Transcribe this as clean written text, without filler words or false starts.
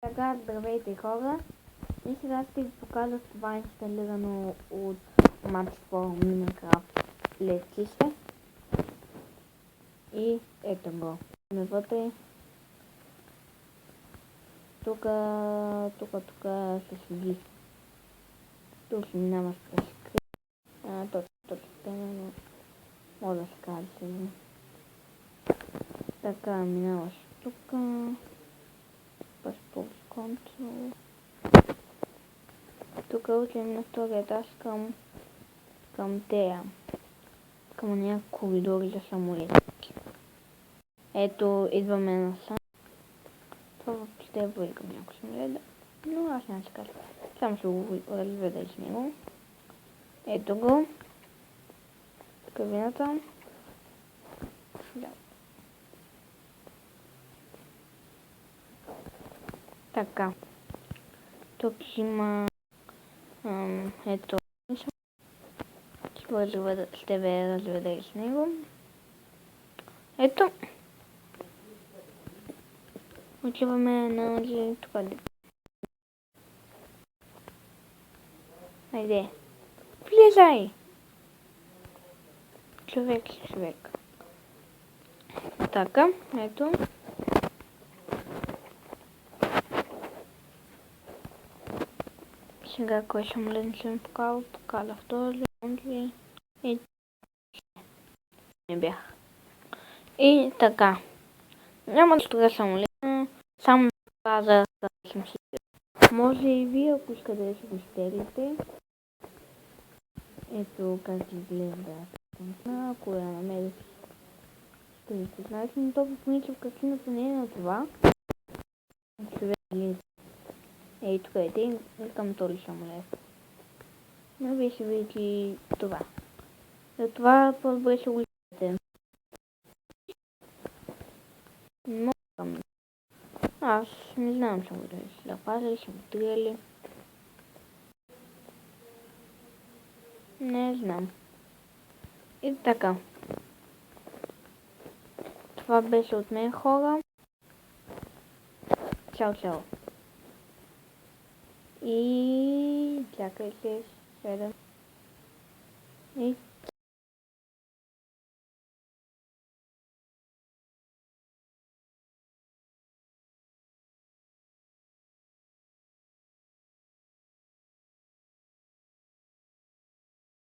Така, здравейте хора! И сега ще ви покажа това инсталирано от Match4 Minecraft летище. И ето го. Навътре. Тук се седи. Тук се минава през скрипт. Точно, но може да се каже сега. Така, минаваш тук. Паспорт контрол. Тук учим на втория етаж към тея. Към някакви коридори за самолети. Ето, идваме насам. Това ще бъде към някой самолет. Но аз няма се кажа. Само ще го разведа с него. Ето го. Кабината. Да. Така. Тук има ето. Ще ви разведа с него. Ето. Отиваме на тук. Айде. Влизай! Човек. Така, ето. Сега кой самолет съм покаля втори, и не бях. И така. Няма да строя самолет, само каза да съм си. Може и вие, ако искате да си го стелите. Ето как изглежда. Ако я намерих, ще ви познаете, но то по принцип картината не е на това. Ей, тук е към този самолет. Но вие ще видите и това. Затова по-добре ще го изгледате. Аз не знам, ще го запазили, ще го триели. Не знам. И така. Това беше от мен, хора. Чао. И чакайте 7. И